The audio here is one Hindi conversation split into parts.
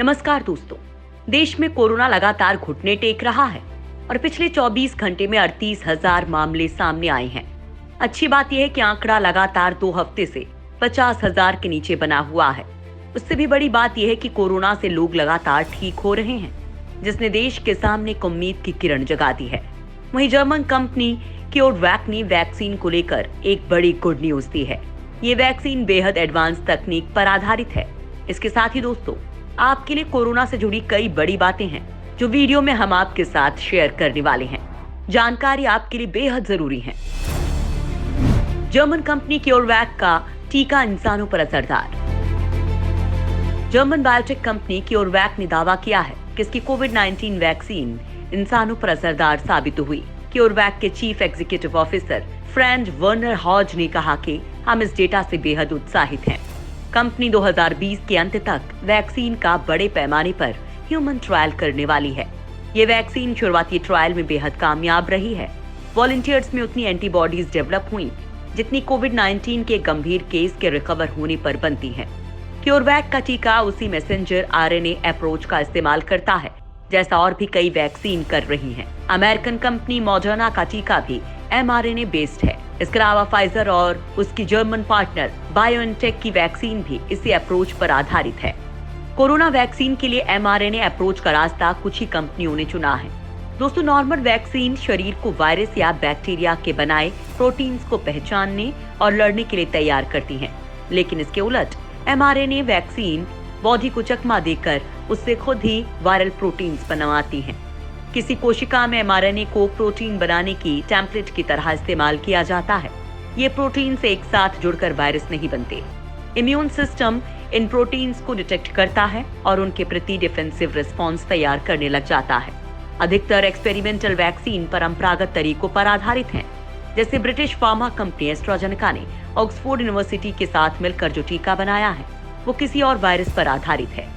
नमस्कार दोस्तों। देश में कोरोना लगातार घुटने टेक रहा है और पिछले 24 घंटे में 38,000 मामले सामने आए हैं। अच्छी बात यह है कि आंकड़ा लगातार 2 हफ्ते से 50,000 के नीचे बना हुआ है। उससे भी बड़ी बात यह है कि कोरोना से लोग लगातार ठीक हो रहे हैं, जिसने देश के सामने एक उम्मीद की किरण जगा दी है। वहीं जर्मन कंपनी क्योरवैक ने वैक्सीन को लेकर एक बड़ी गुड न्यूज दी है। ये वैक्सीन बेहद एडवांस तकनीक पर आधारित है। इसके साथ ही दोस्तों, आपके लिए कोरोना से जुड़ी कई बड़ी बातें हैं जो वीडियो में हम आपके साथ शेयर करने वाले हैं। जानकारी आपके लिए बेहद जरूरी है। जर्मन कंपनी क्योरवैक का टीका इंसानों पर असरदार। जर्मन बायोटेक कंपनी क्योरवैक ने दावा किया है कि इसकी कोविड-19 वैक्सीन इंसानों पर असरदार साबित हुई। क्योरवैक के chief executive officer Franz Werner Haas ने कहा कि हम इस डेटा से बेहद उत्साहित हैं। कंपनी 2020 के अंत तक वैक्सीन का बड़े पैमाने पर ह्यूमन ट्रायल करने वाली है। ये वैक्सीन शुरुआती ट्रायल में बेहद कामयाब रही है। वॉलंटियर्स में उतनी एंटीबॉडीज डेवलप हुई जितनी कोविड-19 के गंभीर केस के रिकवर होने पर बनती हैं। क्योरवैक का टीका उसी मैसेंजर आरएनए अप्रोच का इस्तेमाल करता है जैसा और भी कई वैक्सीन कर रही हैं। अमेरिकन कंपनी मॉडर्ना का टीका भी mRNA बेस्ड है। इसके अलावा फाइजर और उसकी जर्मन पार्टनर बायोएनटेक की वैक्सीन भी इसी अप्रोच पर आधारित है। कोरोना वैक्सीन के लिए mRNA अप्रोच का रास्ता कुछ ही कंपनियों ने चुना है। दोस्तों, नॉर्मल वैक्सीन शरीर को वायरस या बैक्टीरिया के बनाए प्रोटीन्स को पहचानने और लड़ने के लिए तैयार करती हैं, लेकिन इसके उलट mRNA वैक्सीन बॉडी को चकमा देकर उससे खुद ही वायरल प्रोटीन्स बनवाती हैं। किसी कोशिका में mRNA को प्रोटीन बनाने की टेम्पलेट की तरह इस्तेमाल किया जाता है। ये प्रोटीन से एक साथ जुड़कर वायरस नहीं बनते। इम्यून सिस्टम इन प्रोटीन्स को डिटेक्ट करता है और उनके प्रति डिफेंसिव रिस्पॉन्स तैयार करने लग जाता है। अधिकतर एक्सपेरिमेंटल वैक्सीन परंपरागत तरीकों पर आधारित हैं। जैसे ब्रिटिश फार्मा कंपनी एस्ट्राजेनेका ने ऑक्सफोर्ड यूनिवर्सिटी के साथ मिलकर जो टीका बनाया है वो किसी और वायरस पर आधारित है।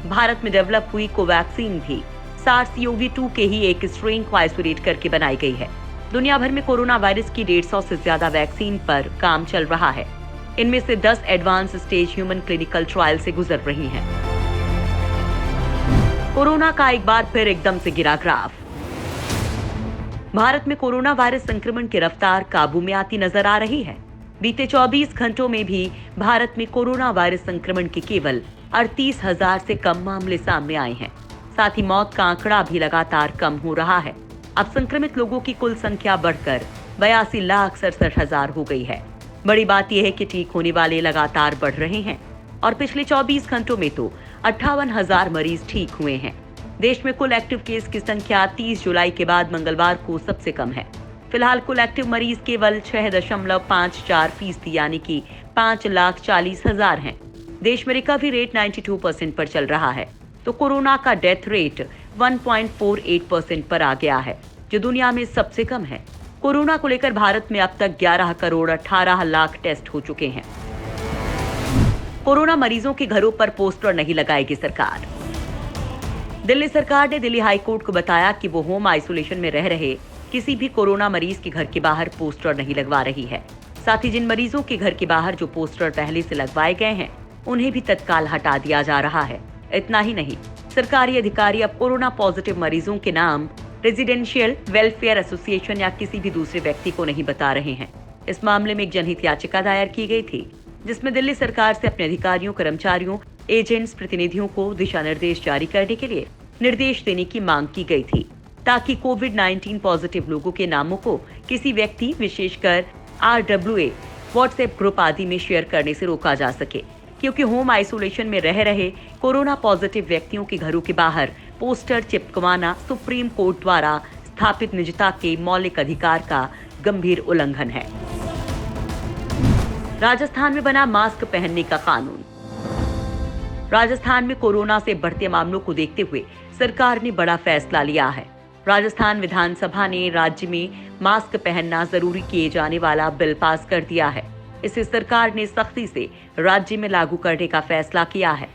भारत में डेवलप हुई कोवैक्सीन भी SARS-CoV-2 के ही एक स्ट्रेन को आइसोलेट करके बनाई गई है। दुनिया भर में कोरोना वायरस की 150 से ज्यादा वैक्सीन पर काम चल रहा है। इनमें से 10 advance stage human clinical trial से गुजर रही हैं। कोरोना का एक बार फिर एकदम से गिरा ग्राफ। भारत में कोरोना वायरस संक्रमण की रफ्तार काबू में आती नजर आ रही है। बीते 24 घंटों में भी भारत में कोरोना वायरस संक्रमण के केवल 38,000 से कम मामले सामने आए हैं। साथ ही मौत का आंकड़ा भी लगातार कम हो रहा है। अब संक्रमित लोगों की कुल संख्या बढ़कर 82,67,000 हो गई है। बड़ी बात यह है कि ठीक होने वाले लगातार बढ़ रहे हैं और पिछले 24 घंटों में तो 58,000 मरीज ठीक हुए हैं। देश में कुल एक्टिव केस की संख्या 30 जुलाई के बाद मंगलवार को सबसे कम है। फिलहाल कुल एक्टिव मरीज केवल 6.54% यानी कि 5,40,000 हैं। देश में रिकवरी रेट 92% पर चल रहा है, तो कोरोना का डेथ रेट 1.48% पर आ गया है, जो दुनिया में सबसे कम है। कोरोना को लेकर भारत में अब तक 11 करोड़ 18 लाख टेस्ट हो चुके हैं। कोरोना मरीजों के घरों पर पोस्टर नहीं लगाएगी सरकार। दिल्ली सरकार ने दिल्ली हाई कोर्ट को बताया कि वो होम आइसोलेशन में रह रहे किसी भी कोरोना मरीज के घर के बाहर पोस्टर नहीं लगवा रही है। साथ ही जिन मरीजों के घर के बाहर जो पोस्टर पहले से लगवाए गए हैं उन्हें भी तत्काल हटा दिया जा रहा है। इतना ही नहीं, सरकारी अधिकारी अब कोरोना पॉजिटिव मरीजों के नाम रेजिडेंशियल वेलफेयर एसोसिएशन या किसी भी दूसरे व्यक्ति को नहीं बता रहे हैं। इस मामले में एक जनहित याचिका दायर की गई थी, जिसमें दिल्ली सरकार से अपने अधिकारियों, कर्मचारियों, एजेंट्स, प्रतिनिधियों को दिशा निर्देश जारी करने के लिए निर्देश देने की मांग की गई थी, ताकि कोविड-19 पॉजिटिव लोगों के नामों को किसी व्यक्ति, विशेषकर RWA, व्हाट्सएप ग्रुप आदि में शेयर करने से रोका जा सके, क्योंकि होम आइसोलेशन में रह रहे कोरोना पॉजिटिव व्यक्तियों के घरों के बाहर पोस्टर चिपकवाना सुप्रीम कोर्ट द्वारा स्थापित निजता के मौलिक अधिकार का गंभीर उल्लंघन है। राजस्थान में बना मास्क पहनने का कानून। राजस्थान में कोरोना से बढ़ते मामलों को देखते हुए सरकार ने बड़ा फैसला लिया है। राजस्थान विधानसभा ने राज्य में मास्क पहनना जरूरी किए जाने वाला बिल पास कर दिया है। इसे सरकार ने सख्ती से राज्य में लागू करने का फैसला किया है।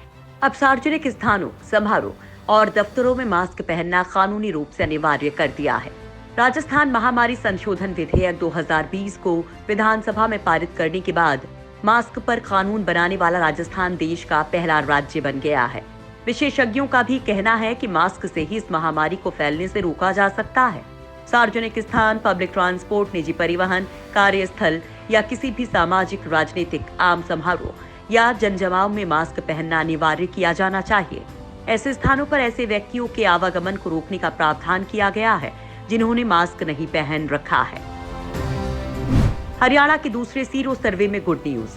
अब सार्वजनिक स्थानों, समारोह और दफ्तरों में मास्क पहनना कानूनी रूप से अनिवार्य कर दिया है। राजस्थान महामारी संशोधन विधेयक 2020 को विधानसभा में पारित करने के बाद मास्क पर कानून बनाने वाला राजस्थान देश का पहला राज्य बन गया है। विशेषज्ञों का भी कहना है कि मास्क से ही इस महामारी को फैलने से रोका जा सकता है। सार्वजनिक स्थान, पब्लिक ट्रांसपोर्ट, निजी परिवहन, कार्यस्थल या किसी भी सामाजिक, राजनीतिक, आम समारोह या जनजमाव में मास्क पहनना अनिवार्य किया जाना चाहिए। ऐसे स्थानों पर ऐसे व्यक्तियों के आवागमन को रोकने का प्रावधान किया गया है जिन्होंने मास्क नहीं पहन रखा है। हरियाणा के दूसरे सीरो सर्वे में गुड न्यूज।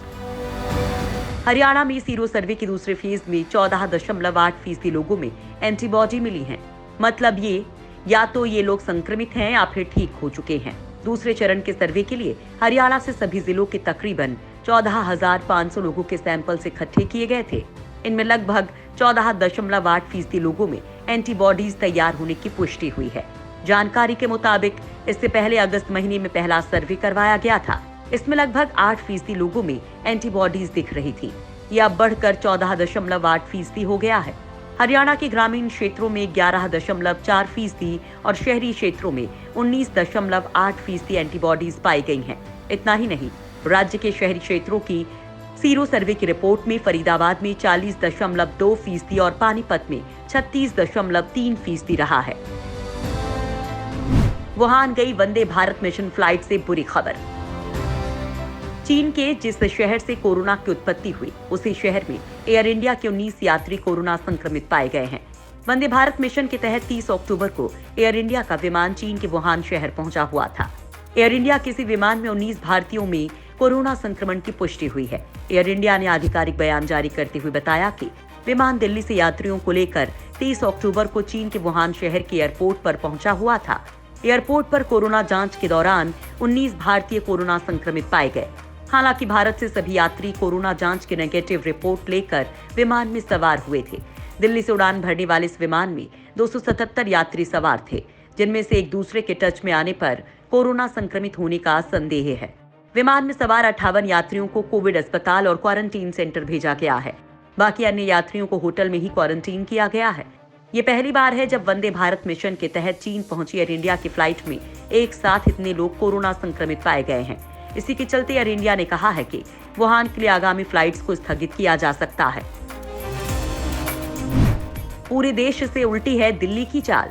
हरियाणा में सीरो सर्वे के दूसरे फेज में 14.8% लोगों में एंटीबॉडी मिली है। मतलब ये या तो ये लोग संक्रमित हैं या फिर ठीक हो चुके हैं। दूसरे चरण के सर्वे के लिए हरियाणा से सभी जिलों के तकरीबन 14,500 लोगों के सैंपल्स इकट्ठे किए गए थे। इनमें लगभग 14.8% लोगों में एंटीबॉडीज तैयार होने की पुष्टि हुई है। जानकारी के मुताबिक इससे पहले अगस्त महीने में पहला सर्वे करवाया गया था। इसमें लगभग 8% लोगों में एंटीबॉडीज दिख रही थी। यह अब बढ़कर 14.8% हो गया है। हरियाणा के ग्रामीण क्षेत्रों में 11.4% और शहरी क्षेत्रों में 19.8% एंटीबॉडीज पाई गई हैं। इतना ही नहीं, राज्य के शहरी क्षेत्रों की सीरो सर्वे की रिपोर्ट में फरीदाबाद में 40.2% और पानीपत में 36.3% रहा है। वुहान गई वंदे भारत मिशन फ्लाइट से बुरी खबर। चीन के जिस शहर से कोरोना की उत्पत्ति हुई, उसी शहर में एयर इंडिया के 19 यात्री कोरोना संक्रमित पाए गए हैं। वंदे भारत मिशन के तहत 30 अक्टूबर को एयर इंडिया का विमान चीन के वुहान शहर पहुंचा हुआ था। एयर इंडिया के इसी विमान में 19 भारतीयों में कोरोना संक्रमण की पुष्टि हुई है। एयर इंडिया ने आधिकारिक बयान जारी करते हुए बताया कि विमान दिल्ली से यात्रियों को लेकर 30 अक्टूबर को चीन के वुहान शहर के एयरपोर्ट पर पहुंचा हुआ था। एयरपोर्ट पर कोरोना जांच के दौरान 19 भारतीय कोरोना संक्रमित पाए गए। हालांकि भारत से सभी यात्री कोरोना जांच के नेगेटिव रिपोर्ट लेकर विमान में सवार हुए थे। दिल्ली से उड़ान भरने वाले इस विमान में 277 यात्री सवार थे, जिनमें से एक दूसरे के टच में आने पर कोरोना संक्रमित होने का संदेह है। विमान में सवार 58 यात्रियों को कोविड अस्पताल और क्वारंटीन सेंटर भेजा गया है। बाकी अन्य यात्रियों को होटल में ही क्वारंटीन किया गया है। ये पहली बार है जब वंदे भारत मिशन के तहत चीन पहुंची एयर इंडिया की फ्लाइट में एक साथ इतने लोग कोरोना संक्रमित पाए गए हैं। इसी के चलते एयर इंडिया ने कहा है कि वुहान के लिए आगामी फ्लाइट्स को स्थगित किया जा सकता है। पूरे देश से उल्टी है दिल्ली की चाल।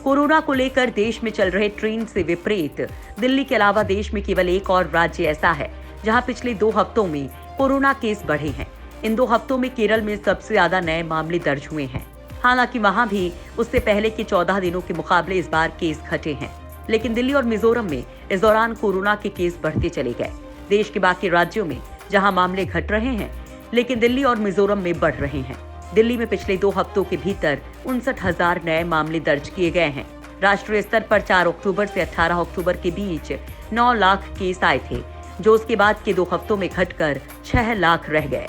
कोरोना को लेकर देश में चल रहे ट्रेंड से विपरीत दिल्ली के अलावा देश में केवल एक और राज्य ऐसा है जहां पिछले 2 हफ्तों में कोरोना केस बढ़े हैं। इन 2 हफ्तों में केरल में सबसे ज्यादा नए मामले दर्ज हुए हैं। हालांकि वहां भी उससे पहले के 14 दिनों के मुकाबले इस बार केस घटे हैं, लेकिन दिल्ली और मिजोरम में इस दौरान कोरोना के केस बढ़ते चले गए। देश के बाकी राज्यों में जहां मामले घट रहे हैं, लेकिन दिल्ली और मिजोरम में बढ़ रहे हैं। दिल्ली में पिछले 2 हफ्तों के भीतर 59,000 नए मामले दर्ज किए गए हैं। राष्ट्रीय स्तर पर 4 अक्टूबर से 18 अक्टूबर के बीच 9 लाख केस आए थे, जो उसके बाद के 2 हफ्तों में घटकर 6 लाख रह गए।